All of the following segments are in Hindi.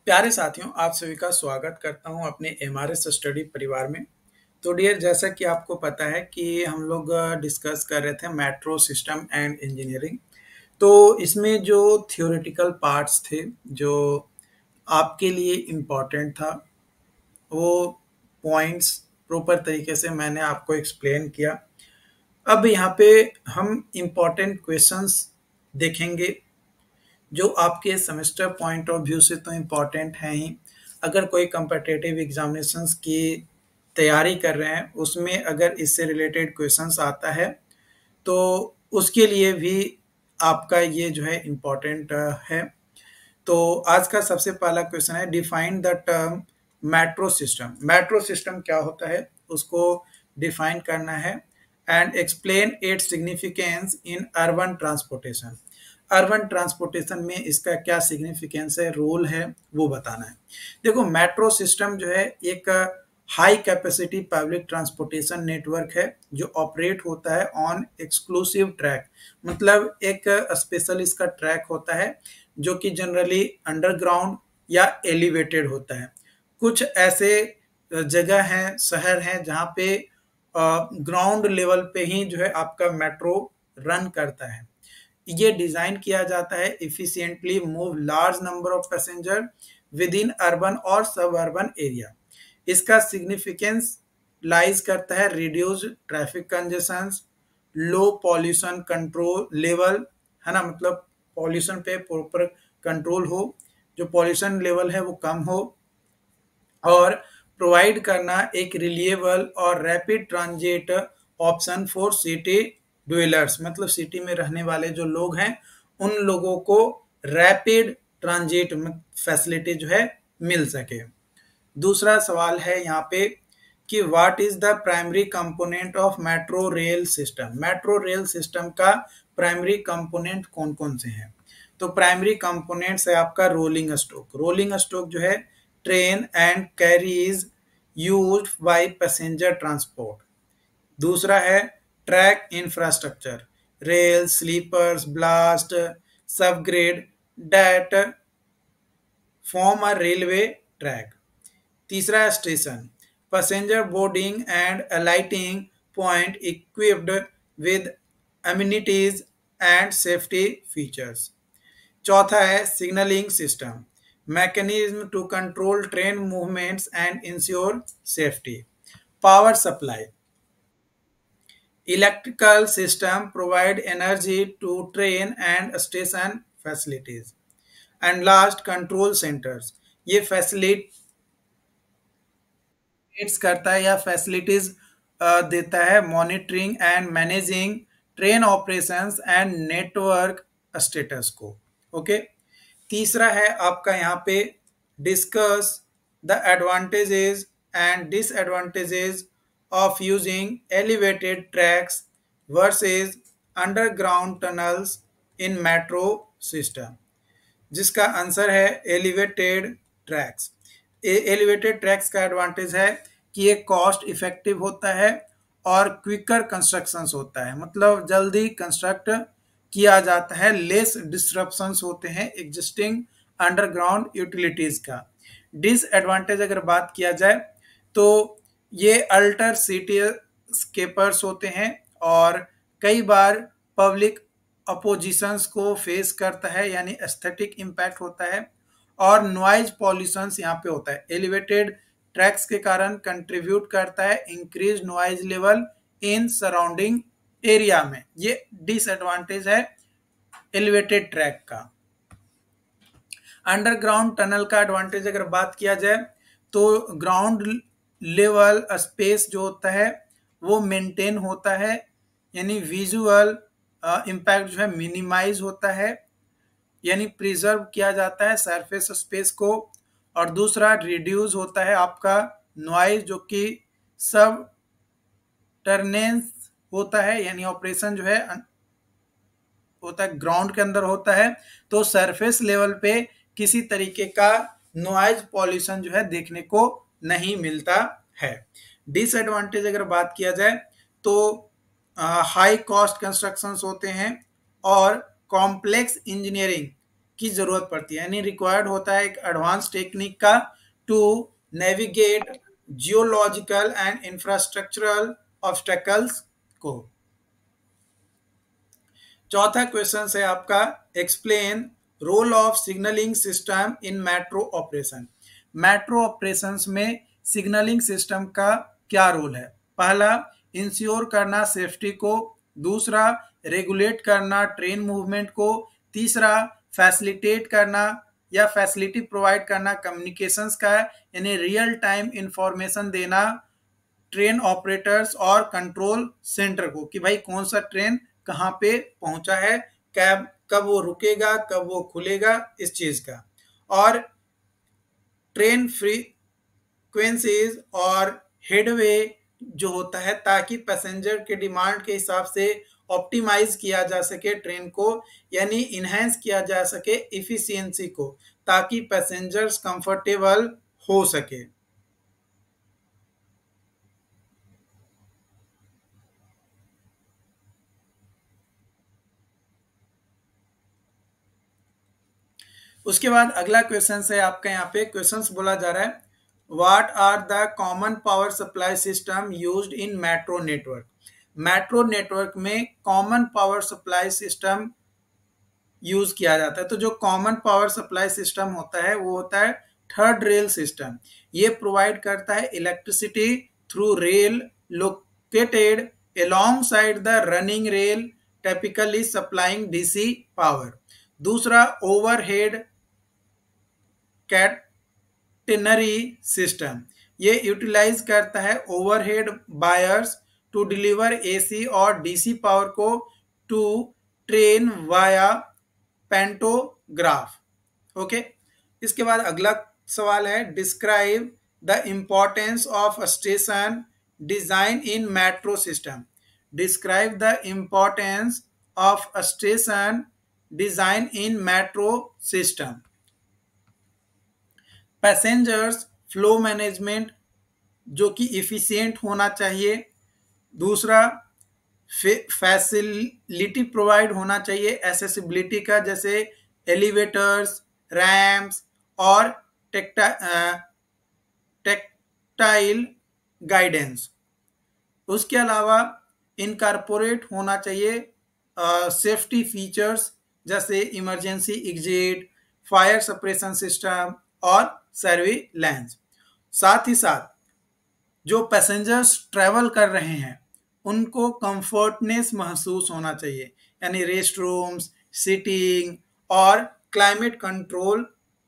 प्यारे साथियों, आप सभी का स्वागत करता हूं अपने एमआरएस स्टडी परिवार में। तो डियर, जैसा कि आपको पता है कि हम लोग डिस्कस कर रहे थे मेट्रो सिस्टम एंड इंजीनियरिंग। तो इसमें जो थियोरेटिकल पार्ट्स थे, जो आपके लिए इम्पोर्टेंट था, वो पॉइंट्स प्रॉपर तरीके से मैंने आपको एक्सप्लेन किया। अब यहाँ पे हम इम्पोर्टेंट क्वेश्चंस देखेंगे जो आपके सेमेस्टर पॉइंट ऑफ व्यू से तो इम्पॉर्टेंट है ही। अगर कोई कम्पिटिटिव एग्जामिनेशंस की तैयारी कर रहे हैं, उसमें अगर इससे रिलेटेड क्वेश्चंस आता है तो उसके लिए भी आपका ये जो है इम्पॉर्टेंट है। तो आज का सबसे पहला क्वेश्चन है, define the term metro system. Metro system क्या होता है उसको डिफाइन करना है। And explain its significance in urban transportation. Urban transportation में इसका क्या सिग्निफिकेंस है, रोल है, वो बताना है। देखो, मेट्रो सिस्टम जो है एक high capacity public transportation network है जो ऑपरेट होता है ऑन एक्सक्लूसिव ट्रैक। मतलब एक स्पेशल इसका ट्रैक होता है जो कि जनरली अंडरग्राउंड या एलिवेटेड होता है। कुछ ऐसे जगह हैं, शहर हैं जहाँ पे ग्राउंड लेवल पे ही जो है आपका मेट्रो रन करता है। ये डिजाइन किया जाता है efficiently move large number of passenger with in urban और सब अर्बन एरिया। इसका सिग्निफिकेंस लाइज करता है रिड्यूस ट्रैफिक कंजेशन, लो पॉल्यूशन कंट्रोल लेवल, है ना, मतलब पॉल्यूशन पे प्रॉपर कंट्रोल हो, जो पॉल्यूशन लेवल है वो कम हो, और प्रोवाइड करना एक रिलिएबल और rapid transit option for city dwellers. मतलब सिटी में रहने वाले जो लोग हैं उन लोगों को रैपिड ट्रांजिट फैसिलिटी जो है मिल सके। दूसरा सवाल है यहाँ पे कि what is the primary component of metro rail system. Metro rail system का प्राइमरी कंपोनेंट कौन कौन से हैं? तो प्राइमरी कंपोनेंट्स है आपका रोलिंग स्टॉक। रोलिंग स्टॉक जो है train and carriages used by passenger transport. दूसरा है track infrastructure, rail, sleepers, ballast, subgrade that form a railway track. तीसरा है station, passenger boarding and alighting point equipped with amenities and safety features. चौथा है signalling system, mechanism to control train movements and ensure safety. Power supply, electrical system provide energy to train and station facilities. And last control centres, ये फैसिलिटी करता है या फैसिलिटीज देता है monitoring and managing train operations and network status को। ओके। तीसरा है आपका यहाँ पे discuss the advantages and disadvantages of using elevated tracks versus underground tunnels in metro system, जिसका आंसर है एलिवेटेड ट्रैक्स। एलिवेटेड ट्रैक्स का एडवांटेज है कि ये कॉस्ट इफेक्टिव होता है और क्विकर कंस्ट्रक्शंस होता है, मतलब जल्दी कंस्ट्रक्ट किया जाता है, लेस डिस्ट्रप्शंस होते हैं एग्जिस्टिंग अंडरग्राउंड यूटिलिटीज का। डिसएडवांटेज अगर बात किया जाए तो ये अल्टर सिटी स्केपर्स होते हैं और कई बार पब्लिक अपोजिशंस को फेस करता है, यानी एस्थेटिक इम्पैक्ट होता है, और नॉइज पॉल्यूशंस यहाँ पे होता है। एलिवेटेड ट्रैक्स के कारण कंट्रीब्यूट करता है increase noise level in surrounding area में। ये डिसएडवांटेज है एलिवेटेड ट्रैक का। अंडरग्राउंड टनल का एडवांटेज अगर बात किया जाए तो ग्राउंड लेवल स्पेस जो होता है वो मेंटेन होता है, यानी विजुअल इम्पैक्ट जो है मिनिमाइज होता है, यानी प्रिजर्व किया जाता है सरफेस स्पेस को। और दूसरा रिड्यूस होता है आपका नॉइज, जो कि सब टर्नेंस होता है, यानी ऑपरेशन जो है होता है ग्राउंड के अंदर होता है, तो सरफेस लेवल पे किसी तरीके का नॉइज पॉल्यूशन जो है देखने को नहीं मिलता है। डिसएडवांटेज अगर बात किया जाए तो हाई कॉस्ट कंस्ट्रक्शंस होते हैं और कॉम्प्लेक्स इंजीनियरिंग की जरूरत पड़ती है, यानी रिक्वायर्ड होता है एक एडवांस टेक्निक का to navigate geological and infrastructural obstacles को। चौथा क्वेश्चन है आपका, explain role of signalling system in metro operation. Metro operations में सिग्नलिंग सिस्टम का क्या रोल है? पहला, इंश्योर करना सेफ्टी को। दूसरा, रेगुलेट करना ट्रेन मूवमेंट को। तीसरा, फैसिलिटेट करना या फैसिलिटी प्रोवाइड करना कम्युनिकेशंस का, यानी रियल टाइम इंफॉर्मेशन देना ट्रेन ऑपरेटर्स और कंट्रोल सेंटर को कि भाई कौन सा ट्रेन कहाँ पे पहुंचा है, कैब कब वो रुकेगा, कब वो खुलेगा, इस चीज का। और ट्रेन फ्रीक्वेंसीज और हेडवे जो होता है, ताकि पैसेंजर के डिमांड के हिसाब से ऑप्टिमाइज किया जा सके ट्रेन को, यानी इनहेंस किया जा सके इफिशियंसी को, ताकि पैसेंजर्स कंफर्टेबल हो सके। उसके बाद अगला क्वेश्चन है आपका, यहाँ पे क्वेश्चंस बोला जा रहा है, what are the common power supply system used in metro network. Metro network में common power supply system use किया जाता है। तो जो कॉमन पावर सप्लाई सिस्टम होता है वो होता है थर्ड रेल सिस्टम। ये प्रोवाइड करता है electricity through rail located alongside the running rail, typically supplying DC power. दूसरा, ओवरहेड कैटेनरी सिस्टम, ये यूटिलाइज करता है overhead wires to deliver AC और डीसी पावर को to train via pantograph. Okay, इसके बाद अगला सवाल है, describe the importance of station design in metro system. Describe the importance of station design in metro system. Passengers flow management जो कि इफिशियंट होना चाहिए। दूसरा, फैसिलिटी प्रोवाइड होना चाहिए एसेसिबिलिटी का, जैसे एलिवेटर्स, रैम्प्स और टेक्टाइल गाइडेंस। उसके अलावा इनकॉर्पोरेट होना चाहिए सेफ्टी फीचर्स, जैसे emergency exit, fire suppression system और सर्विलेंस। साथ ही साथ जो पैसेंजर्स ट्रैवल कर रहे हैं उनको कंफर्टनेस महसूस होना चाहिए, यानी रेस्ट रूम्स, सीटिंग और क्लाइमेट कंट्रोल,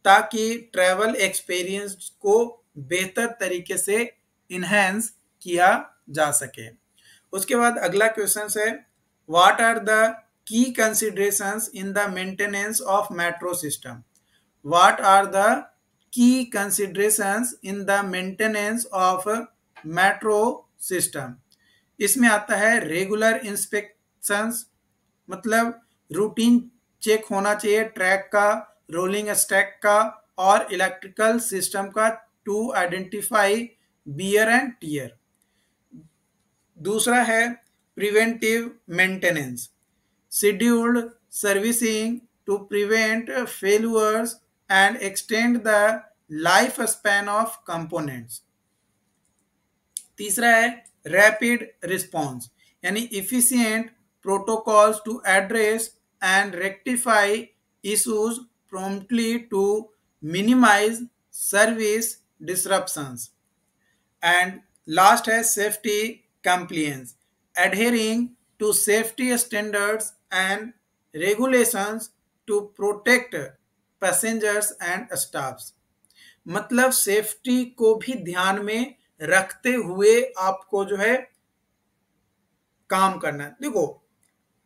ताकि ट्रैवल एक्सपीरियंस को बेहतर तरीके से इन्हेंस किया जा सके। उसके बाद अगला क्वेश्चन है, what are the key considerations in the maintenance of metro system. What are the key considerations in the maintenance of metro system. इसमें आता है रेगुलर इंस्पेक्शंस, मतलब रूटीन चेक होना चाहिए ट्रैक का, रोलिंग स्टैक का और इलेक्ट्रिकल सिस्टम का, to identify wear and tear. दूसरा है preventive maintenance, scheduled servicing to prevent failures and extend the life span of components. तीसरा है रैपिड रिस्पॉन्स, यानी efficient protocols to address and rectify issues promptly to minimize service disruptions. And last है safety compliance, adhering to safety standards and regulations to protect passengers and staffs। मतलब सेफ्टी को भी ध्यान में रखते हुए आपको जो है काम करना है। देखो,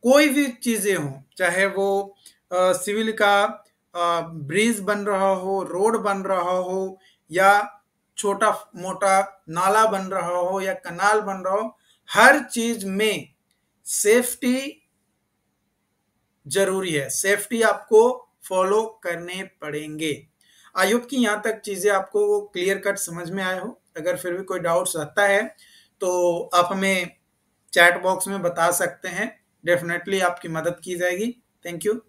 कोई भी चीजें हो, चाहे वो सिविल का ब्रिज बन रहा हो, रोड बन रहा हो, या छोटा मोटा नाला बन रहा हो या कनाल बन रहा हो, हर चीज में सेफ्टी जरूरी है। सेफ्टी आपको फॉलो करने पड़ेंगे। आई होप कि यहाँ तक चीजें आपको क्लियर कट समझ में आए हो। अगर फिर भी कोई डाउट्स रहता है तो आप हमें चैट बॉक्स में बता सकते हैं, डेफिनेटली आपकी मदद की जाएगी। Thank you.